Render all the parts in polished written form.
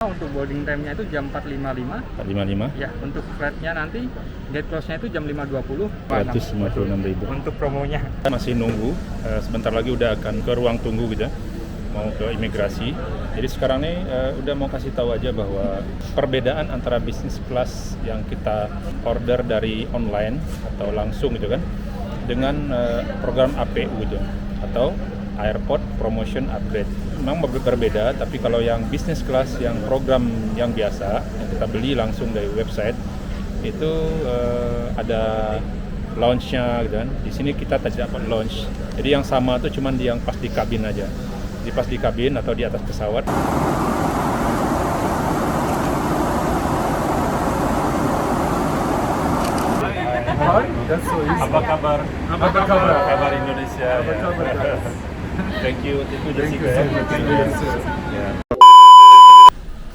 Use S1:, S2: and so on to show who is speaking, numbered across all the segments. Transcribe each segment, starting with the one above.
S1: Untuk boarding time-nya itu jam 4.55.
S2: 455.
S1: Ya, untuk flight-nya nanti gate close-nya itu jam 5.20.
S2: 156.000.
S1: Untuk promonya.
S2: Kita masih nunggu, sebentar lagi udah akan ke ruang tunggu gitu ya, mau ke imigrasi. Jadi sekarang nih udah mau kasih tahu aja bahwa perbedaan antara business class yang kita order dari online atau langsung gitu kan, dengan program APU gitu, atau Airport Promotion Upgrade. Memang berbeda, tapi kalau yang business class, yang program yang biasa, yang kita beli langsung dari website, itu ada launch-nya gitu kan. Di sini kita tidak dapat launch. Jadi yang sama itu cuma yang pas di kabin aja. Di pas di kabin atau di atas pesawat. Apa kabar? Apa kabar Indonesia? Apa kabar? Thank you Jessica.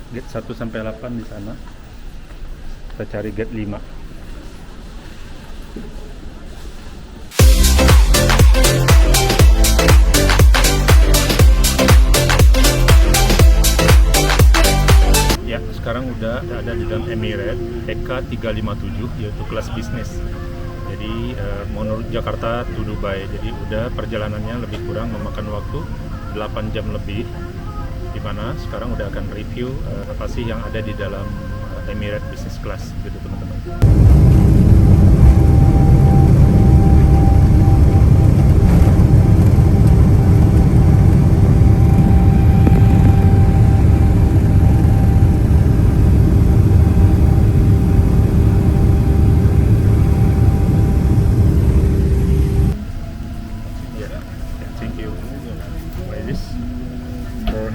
S2: Gate 1 sampai 8 di sana. Kita cari gate 5. Ya, sekarang udah ada di dalam Emirates EK357, yaitu kelas bisnis. Jadi menurut Jakarta to Dubai, jadi udah perjalanannya lebih kurang memakan waktu 8 jam lebih, di mana sekarang udah akan review apa sih yang ada di dalam Emirates Business Class gitu teman-teman.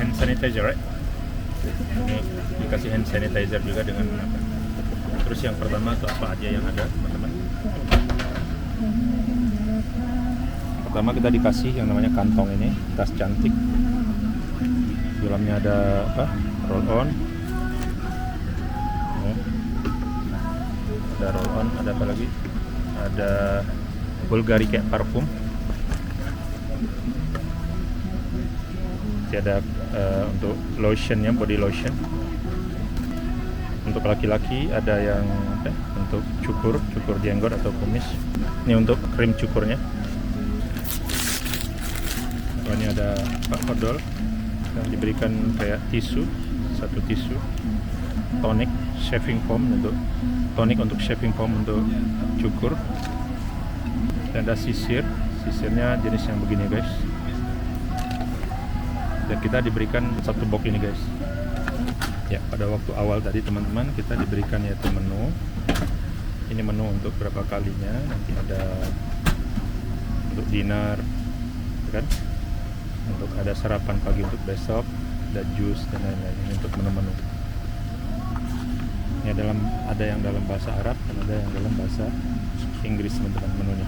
S2: Hand sanitizer, right? Ini dikasih hand sanitizer juga dengan apa? Terus yang pertama itu apa aja yang ada, teman-teman? Pertama kita dikasih yang namanya kantong ini, tas cantik. Di dalamnya ada apa? Roll on. Ada roll on, ada apa lagi? Ada Bulgari kayak parfum. Ada untuk lotionnya, body lotion. Untuk laki-laki ada yang untuk cukur jenggot atau kumis. Ini untuk krim cukurnya. Ini ada odol yang diberikan kayak tisu, satu tisu. Tonic shaving foam untuk shaving foam untuk cukur. Dan ada sisirnya jenis yang begini guys. Dan kita diberikan satu box ini guys. Ya, pada waktu awal tadi teman-teman kita diberikan yaitu menu. Ini menu untuk berapa kalinya. Nanti ada untuk dinner, kan? Untuk ada sarapan pagi untuk besok, ada jus dan lain-lain. Ini untuk menu-menu. Ini ada yang dalam bahasa Arab dan ada yang dalam bahasa Inggris teman-teman menunya.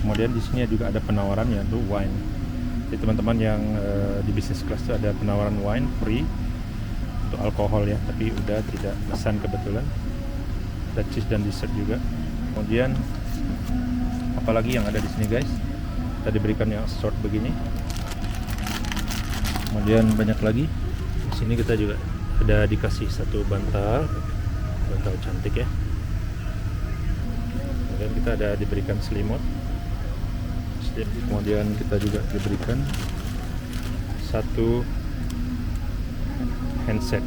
S2: Kemudian di sini juga ada penawaran yaitu wine. Jadi teman-teman yang di business class itu ada penawaran wine free untuk alkohol ya, tapi udah tidak pesan kebetulan. Ada cheese dan dessert juga. Kemudian apalagi yang ada di sini guys? Kita diberikan yang short begini. Kemudian banyak lagi. Di sini kita juga ada dikasih satu bantal cantik ya. Kemudian kita ada diberikan selimut. Kemudian kita juga diberikan satu handset.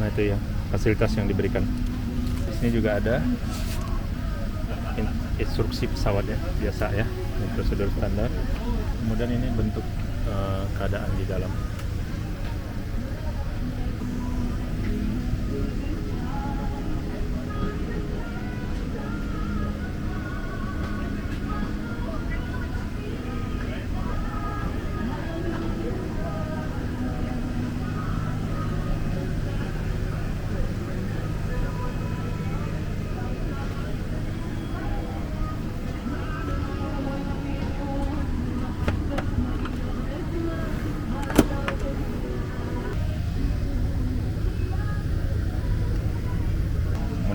S2: Nah itu ya fasilitas yang diberikan. Di sini juga ada instruksi pesawatnya biasa ya, ini prosedur standar. Kemudian ini bentuk keadaan di dalam.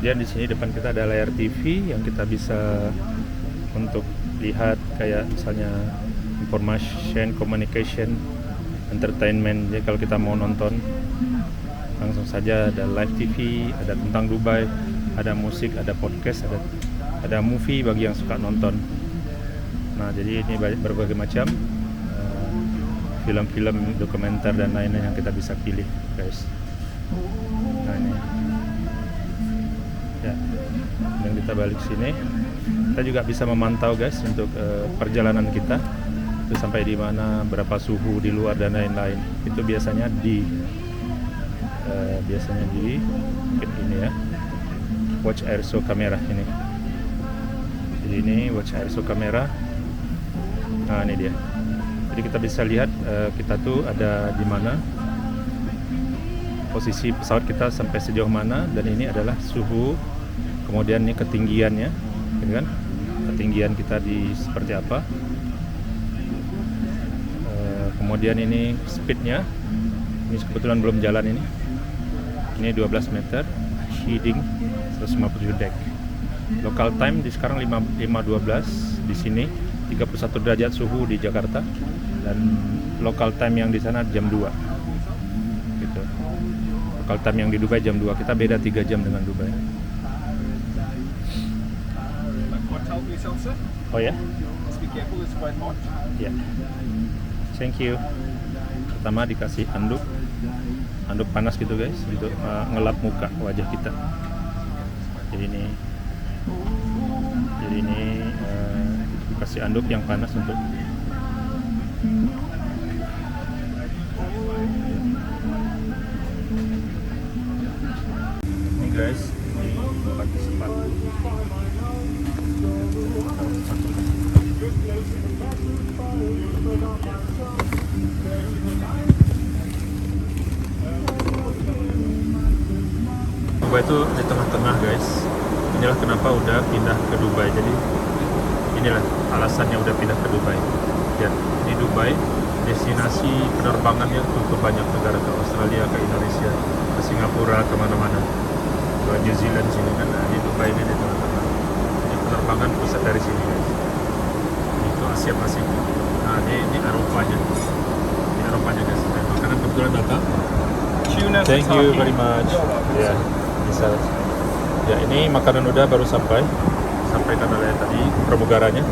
S2: Kemudian di sini depan kita ada layar TV yang kita bisa untuk lihat kayak misalnya information, communication, entertainment. Jadi kalau kita mau nonton langsung saja, ada live TV, ada tentang Dubai, ada musik, ada podcast, ada movie bagi yang suka nonton. Nah, jadi ini berbagai macam film-film dokumenter dan lain-lain yang kita bisa pilih, guys. Nah, ini ya, yang kita balik sini, kita juga bisa memantau, guys, untuk perjalanan kita itu sampai di mana, berapa suhu di luar dan lain-lain. Itu biasanya di ini ya, watch ISO kamera ini. Jadi ini watch ISO kamera. Nah, ini dia. Jadi kita bisa lihat kita tuh ada di mana, posisi pesawat kita sampai sejauh mana, dan ini adalah suhu, kemudian ini ketinggiannya, gitu kan? Ketinggian kita di seperti apa. Kemudian ini speednya, ini kebetulan belum jalan ini 12 meter, heading 157 deck. Local time di sekarang 5.12 di sini, 31 derajat suhu di Jakarta, dan local time yang di sana jam 2 gitu. Local time yang di Dubai jam 2, kita beda 3 jam dengan Dubai. Oh ya? Ya. Thank you. Pertama dikasih anduk panas gitu, guys, untuk ngelap muka wajah kita. Jadi ini kasih anduk yang panas untuk ini, guys, ini pakai sepatu. Dubai itu di tengah-tengah, guys. Inilah kenapa udah pindah ke Dubai. Jadi inilah alasannya udah pindah ke Dubai. Ya, di Dubai destinasi penerbangannya cukup banyak negara, ke Australia, ke Indonesia, ke Singapura, kemana-mana, ke New Zealand sini kan. Nah, di Dubai ini di tengah-tengah. Ini penerbangan pusat dari sini, guys. Itu Asia Pasifik. Nah, ini Eropanya. Ini Eropanya, guys. Dan makanan kebetulan datang. Thank you very much. Ya, bisa. Ya, ini makanan udah baru sampaikan oleh tadi pramugaranya.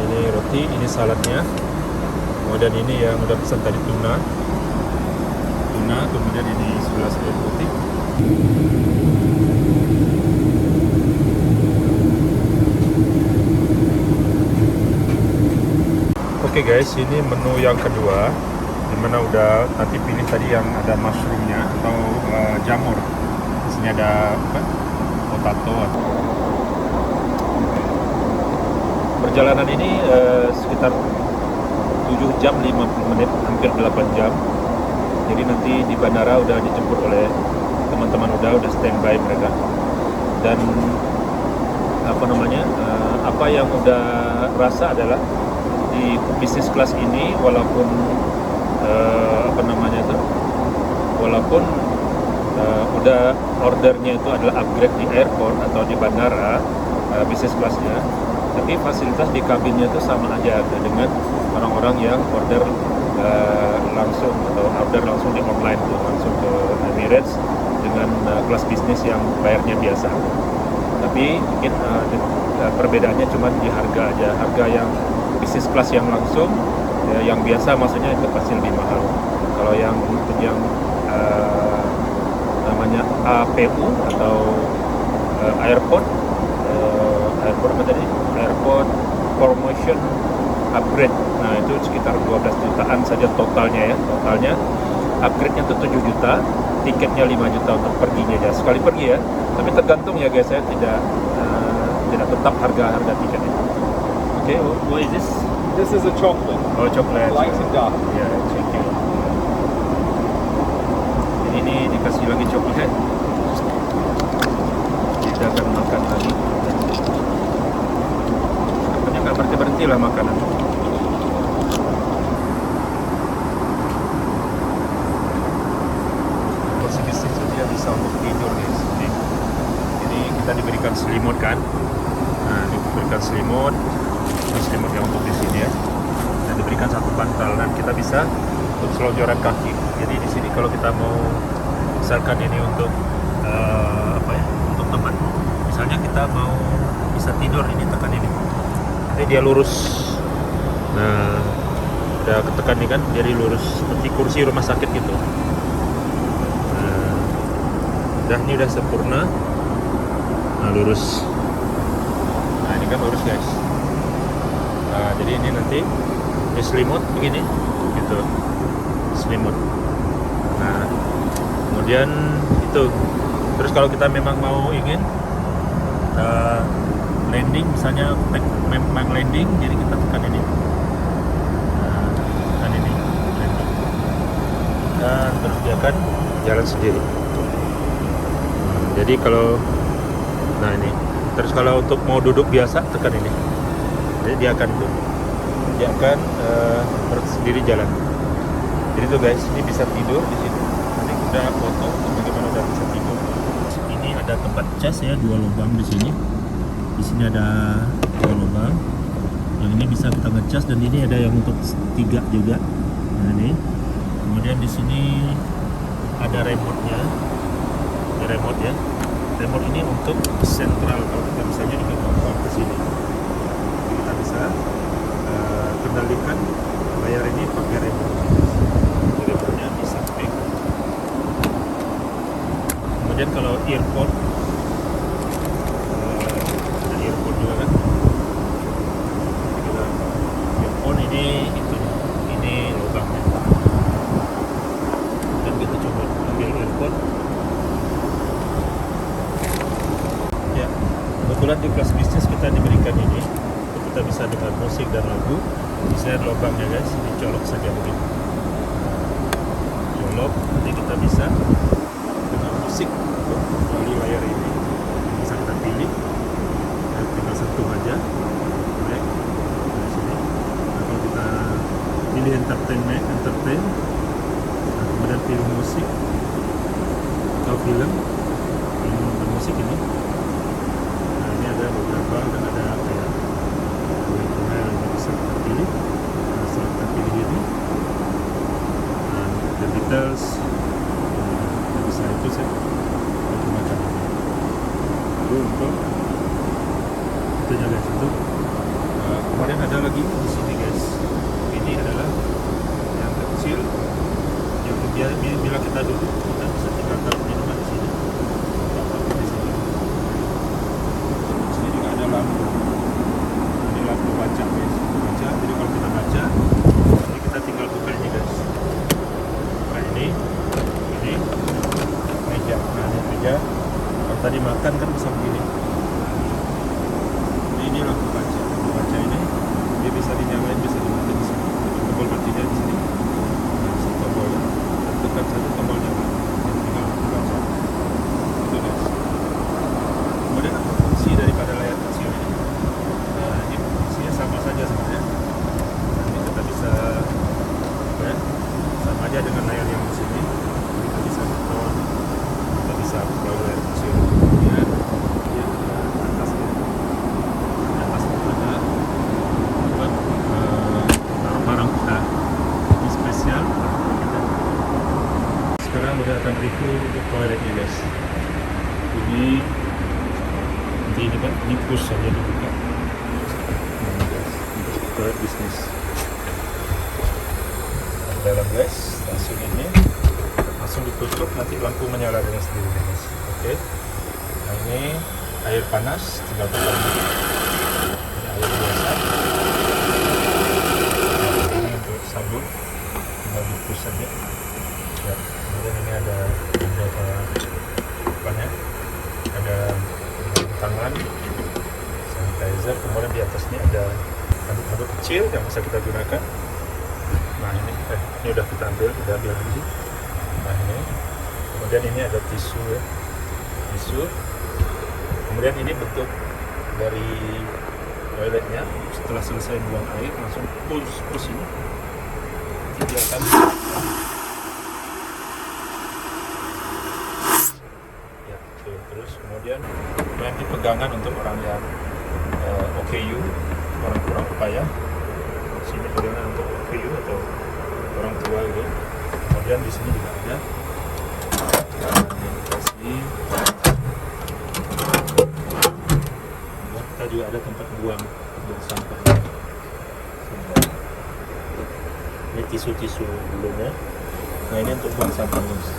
S2: Ini roti, ini saladnya. Kemudian ini yang udah pesan tadi tuna, kemudian ini sebelah air putih. Oke, guys, ini menu yang kedua, dimana udah nanti pilih tadi yang ada mushroomnya atau jamur. Di sini ada potato. Perjalanan ini sekitar 7 jam 50 menit, hampir 8 jam. Jadi nanti di bandara udah dijemput oleh teman-teman, udah standby mereka. Dan apa yang udah rasa adalah di bisnis kelas ini, walaupun walaupun udah ordernya itu adalah upgrade di airport atau di bandara, bisnis kelasnya, tapi fasilitas di kabinnya itu sama aja dengan orang-orang yang order langsung atau order langsung di online tuh, langsung ke Emirates dengan kelas bisnis yang bayarnya biasa. Tapi mungkin perbedaannya cuma di harga aja. Harga yang bisnis kelas yang langsung, yang biasa maksudnya itu pasti lebih mahal. Kalau yang namanya APU atau airport promotion upgrade, nah itu sekitar 12 jutaan saja totalnya. Upgrade-nya itu 7 juta, tiketnya 5 juta untuk perginya aja, sekali pergi ya. Tapi tergantung ya, guys, saya tidak tetap harga tiketnya. Okay, what is this?
S3: This is a chocolate.
S2: Oh, chocolate.
S3: Light and dark.
S2: Yeah, thank you. Ini dikasih lagi coklat. Kita akan makan lagi. Pokoknya nggak berhenti lah makanan. Kursi bisnis itu dia bisa untuk tidur, guys. Ini kita diberikan selimut kan. Nah, diberikan selimut. Ini selimut yang untuk di sini ya. Dan diberikan satu bantal, dan kita bisa untuk selonjoran kaki. Jadi di sini kalau kita mau misalkan ini untuk untuk teman, misalnya kita mau bisa tidur, ini tekan ini, jadi dia lurus. Nah, udah ketekan nih kan, jadi lurus seperti kursi rumah sakit gitu. Nah, ini udah sempurna. Nah, lurus. Nah, ini kan lurus guys. Nah, jadi ini nanti selimut begini gitu, selimut. Nah, kemudian itu, terus kalau kita memang mau ingin landing, misalnya memang landing, jadi kita tekan ini. Nah, tekan ini landing, dan terus dia akan jalan sendiri. Jadi kalau ini, terus kalau untuk mau duduk biasa tekan ini, jadi dia akan sendiri jalan. Jadi tuh guys, ini bisa tidur di sini. Nanti udah foto bagaimana udah bisa tidur. Ini ada tempat cas ya, 2 lubang di sini. Di sini ada 2 lubang. Yang ini bisa kita ngecas, dan ini ada yang untuk 3 juga. Nah ini. Kemudian di sini ada remote-nya. Ini remote ya. Remote ini untuk sentral, kalau kita misalnya ingin nonton ke sini. Jadi kita bisa kendalikan layar ini pakai remote. Remote-nya di samping. Kemudian kalau earphone, ada earphone juga kan. Earphone ini lubangnya. Dan kita coba ambil earphone. Ya, kebetulan di kelas bisnis kita diberikan ini, kita bisa dengar musik dan lagu. Di sini ada lubangnya guys, dicolok saja begini. Colok, nanti kita bisa dengar musik melalui layar ini. Bisa kita pilih, dan tinggal sentuh aja. Baik, di sini. Nah, kalau kita pilih entertain, nah, kemudian pilih musik atau film musik ini. Nah, ini ada beberapa, dan ada kayak yang bisa kita pilih. Nah, setelah kita pilih ini, nah, the details, kita bisa itu saya macam-macam. Lalu untuk itu aja guys, itu. Kemudian ada lagi di sini guys. Ini adalah yang kecil, yang bila kita duduk, kita bisa tinggal taruh minuman di sini. Di sini. Di sini juga ada lampu. Ini lampu baca guys, baca. Jadi kalau kita baca, ini kita tinggal buka ini guys. Nah ini meja. Nah ini meja. Kalau tadi makan kan bisa begini. Ini lampu baca. Lampu baca ini dia bisa dinyalain, bisa dimatiin di sini. Tombol matinya di sini. Nah, sini tombolnya. Tekan saja tombol nyala. Tinggal lampu baca. Itu guys. Kemudian apa fungsi daripada layar kecil ini? Nah, ini fungsinya sama saja sebenarnya. Nanti kita bisa sama aja dengan layar yang di sini. Kita bisa nonton, kita bisa melalui layar kecil. Kemudian dia atasnya, di atas ada buat taruh barang kita. Ini spesial kita. Sekarang udah akan review untuk toiletnya guys. Ini kan, ini push saja dibuka. Nah guys, untuk toilet bisnis. Dalam guys, langsung ini, langsung ditutup, nanti lampu menyala dengan sendirinya guys. Oke. Nah ini air panas, tinggal tekan. Ini air biasa. Nah, ini untuk sabun, tinggal di-push saja. Ya. Kemudian ini ada beberapa apanya, ada tangan, sanitizer. Kemudian di atasnya ada handuk-handuk kecil yang bisa kita gunakan. Nah ini udah kita ambil lagi. Nah ini, kemudian ini ada tisu ya, tisu. Kemudian ini bentuk dari toiletnya. Setelah selesai buang air, langsung push ini. Nanti dia akan ya, terus kemudian nanti pegangan untuk orang yang OKU, orang kurang upaya. Sini pegangan untuk OKU atau orang tua gitu. Kemudian di sini juga ada kasih. Kita juga ada tempat buang sampah. Ini tisu-tisu dulunya. Nah ini untuk buang sampah guys.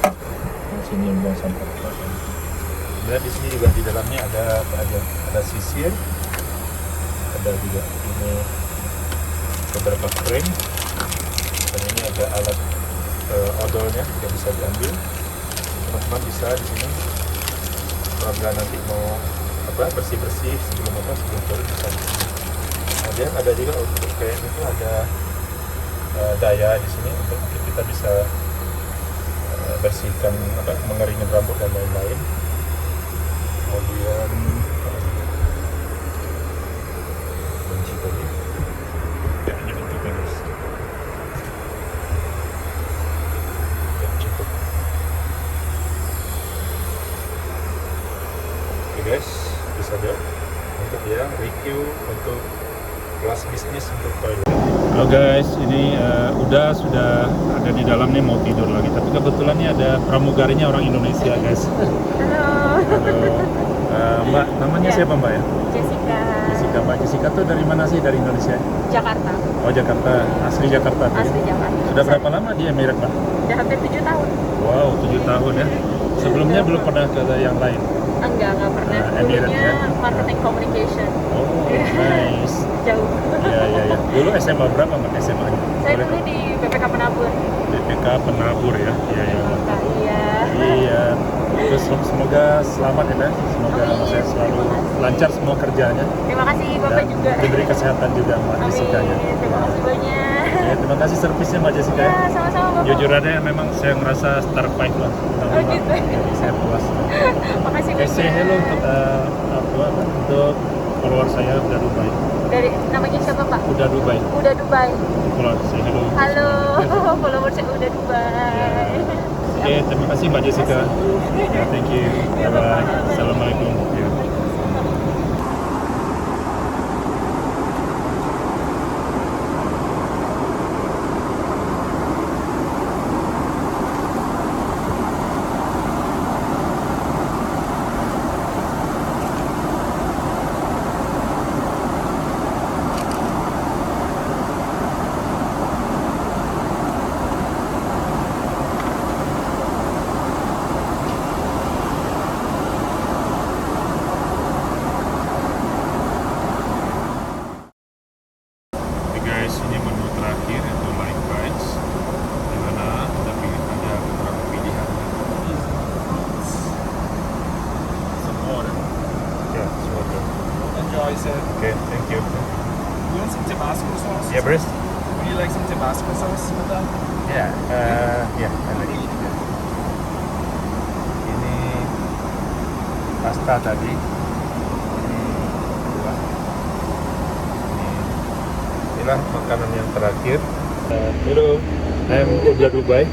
S2: Nah, sini buang sampah. Kemudian di sini juga di dalamnya ada sisir, ada juga ini beberapa frame, dan ini ada alat odolnya yang bisa diambil. Teman-teman bisa di sini apabila nanti mau bersih-bersih sebelum turun bisa. Kemudian ada juga untuk kayak itu ada daya di sini untuk mungkin kita bisa bersihkan mengeringin rambut dan lain-lain. Kemudian benci tadi ya, ini bentuknya guys ya, cukup. Oke guys, itu saja untuk yang review untuk kelas bisnis untuk toilet. Halo guys, ini sudah ada di dalam nih, mau tidur lagi, tapi kebetulan nih ada pramugarinya orang Indonesia guys. Halo. Mbak, namanya siapa Mbak ya?
S3: Jessica.
S2: Jessica. Mbak Jessica tuh dari mana sih, dari Indonesia?
S3: Jakarta.
S2: Oh Jakarta, asli Jakarta tuh.
S3: Asli Jakarta.
S2: Sudah berapa lama di Emirat Mbak?
S3: Udah hampir 7 tahun.
S2: Wow, 7 tahun ya. Sebelumnya belum pernah ke yang lain?
S3: Enggak pernah.
S2: Emirat
S3: Dulunya
S2: ya?
S3: marketing communication.
S2: Oh, nice.
S3: Jauh.
S2: Iya. Dulu SMA berapa Mbak SMA-nya?
S3: Saya dulu di BPK Penabur.
S2: BPK Penabur ya?
S3: Jakarta, iya.
S2: Iya. Terus semoga selamat ya, Mbak. Semoga saya selalu lancar semua kerjanya.
S3: Terima kasih Bapak
S2: Dan
S3: juga.
S2: diberi kesehatan juga Mbak Jessica-nya.
S3: Terima kasih banyak.
S2: Ya, terima kasih servisnya Mbak Jessica.
S3: Ya, sama-sama Bapak.
S2: Jujur aja memang saya ngerasa star 5 lah.
S3: Oh, gitu.
S2: Saya puas.
S3: Makasih
S2: Oke,
S3: banyak.
S2: say hello untuk follower saya udah Dubai.
S3: Dari namanya siapa Pak?
S2: Udah Dubai.
S3: Udah Dubai.
S2: Follower say hello.
S3: Halo, follower saya udah Dubai.
S2: Oke, terima kasih Mbak Jessica. Ya, thank you.
S3: Ya,
S2: Bye bye.
S3: Bapak.
S2: Assalamualaikum. Ya. Oke guys, ini menu terakhir yaitu Light Bites, di mana ada beberapa pilihan. Some water. Yeah, it's water.
S4: Enjoy, sir.
S2: Okay, thank you.
S4: You want some Tabasco sauce?
S2: Yeah, Bruce?
S4: Would you like some Tabasco sauce with that?
S2: Yeah, I like it. Yeah. Ini pasta tadi. Inilah makanan yang terakhir. Hello, I'm Uda Dubai.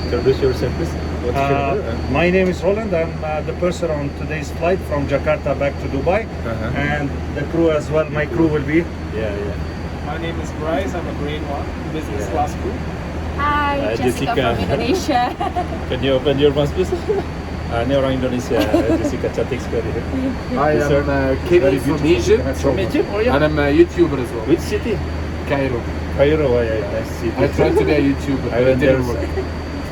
S2: Introduce yourself, please. What's your
S5: My name is Roland. I'm the purser on today's flight from Jakarta back to Dubai, and the crew as well. My crew will be.
S2: Yeah.
S4: My name is Bryce. I'm a grade 1 business
S2: Yeah.
S4: class crew.
S3: Hi, Jessica
S2: Jessica.
S3: from Indonesia.
S2: Can you open your mouth, please? Ini orang Indonesia, Jessica cantik sekali.
S6: I
S2: Yes, sir.
S6: am
S2: Very
S6: Kenny from
S2: beautiful.
S6: Egypt,
S2: From Egypt? Oh yeah.
S6: and I'm a YouTuber as well.
S2: Which city?
S6: Cairo.
S2: Cairo. Oh yeah, nice city.
S6: I tried to be a YouTuber,
S2: I
S6: but it
S2: went there.
S6: didn't work.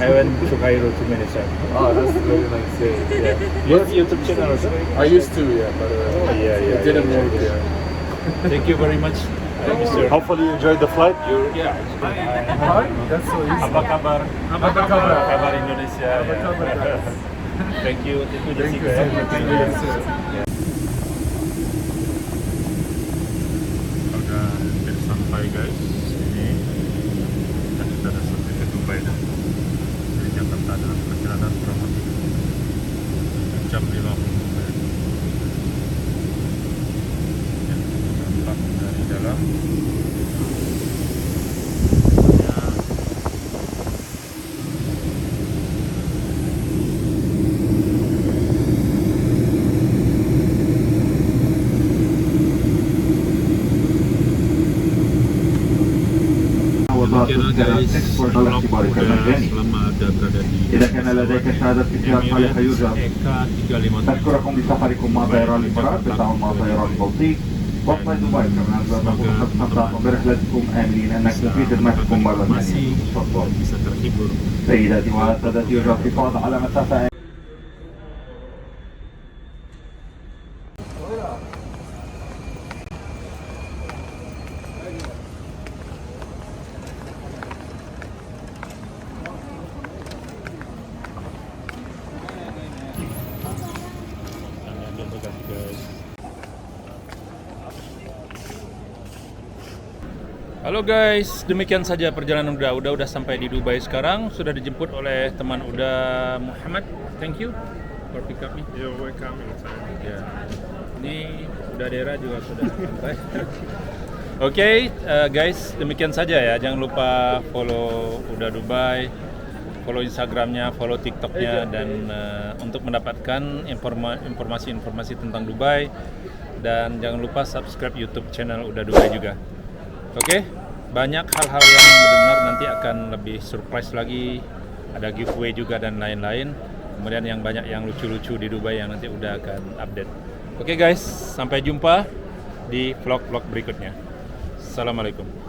S2: I went to Cairo too many times.
S6: Oh, that's really nice. Yeah.
S2: Yeah. You have YouTube channel also?
S6: I used to, yeah, but
S2: Yeah.
S6: it didn't work.
S2: Yeah. Thank you very much. Thank you, sir.
S5: Hopefully, you enjoyed the flight.
S2: Yeah.
S6: Hi, that's so easy.
S2: Apa kabar?
S6: Apa kabar?
S2: Apa kabar Indonesia?
S6: Apa kabar, guys?
S2: Thank you Jessica.
S6: Thank you so much.
S2: Thank you.
S6: Sir.
S2: Udah hampir sampai guys. Ini dan kita sudah sampai ke Dubai dan dari Jakarta dalam perjalanan kurang lebih jam 50 menit. Ya, nampak dari dalam. guys, vlog udah selama ada berada di
S7: إذا كان لديك شهادة سياحة صالحة يرجى
S2: EK 357.
S7: نشكركم بسفركم مع طيران الإمارات بالتعاون مع طيران البلطيق وفق دبي كما نتمنى أن برحلتكم آمنين أنكم في خدمتكم مرة ثانية.
S2: Masih
S7: تفضل.
S2: bisa terhibur.
S7: سيداتي وسادتي يرجى الحفاظ على مسافة
S2: Halo guys, demikian saja perjalanan udah sampai di Dubai sekarang. Sudah dijemput oleh teman Uda Muhammad. Thank you for pick up me.
S6: You're welcome anytime.
S2: Ya. Ini Uda Dera juga sudah sampai. Oke, guys, demikian saja ya. Jangan lupa follow Uda Dubai, follow Instagramnya, follow TikToknya, dan untuk mendapatkan informasi-informasi tentang Dubai, dan jangan lupa subscribe YouTube channel Uda Dubai juga. Oke, banyak hal-hal yang benar-benar nanti akan lebih surprise lagi, ada giveaway juga dan lain-lain. Kemudian yang banyak yang lucu-lucu di Dubai yang nanti udah akan update. Oke guys, sampai jumpa di vlog-vlog berikutnya. Assalamualaikum.